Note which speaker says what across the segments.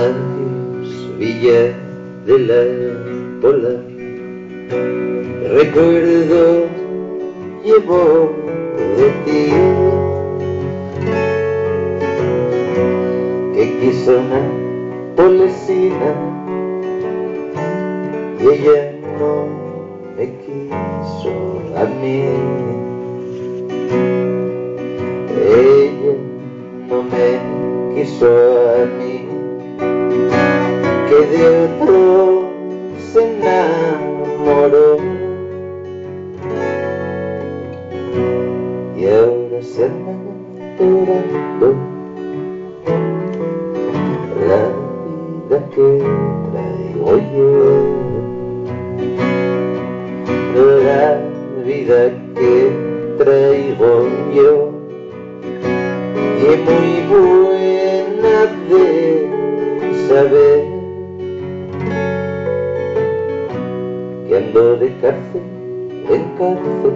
Speaker 1: Adiós, Villa de la Polar. Recuerdo llevo de ti, que quiso una polesina y ella no me quiso a mí. Ella no me quiso a mí, que de otro se enamoró y ahora se anda llorando la vida que traigo yo, la vida que traigo yo, y es muy buena de saber que ando de cárcel en cárcel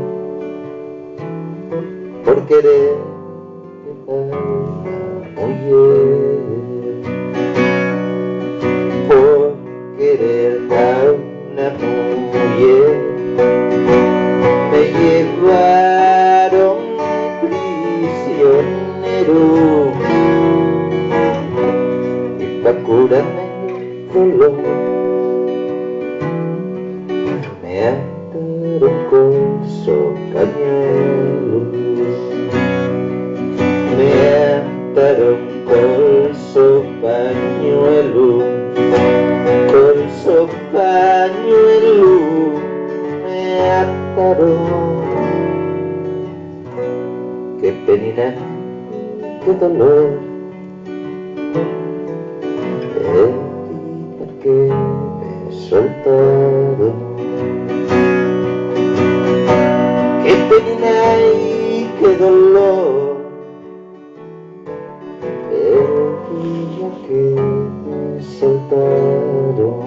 Speaker 1: por querer a una mujer, por querer a una mujer. Me llevaron prisionero y pa' curarme el dolor me ataron con su pañuelo, me ataron con su pañuelo, con su pañuelo me ataron. Qué penina, qué dolor, porque me soltaron. Qué penina y qué dolor, que me soltaron.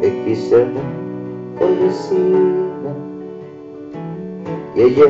Speaker 1: Que quise una policía y ella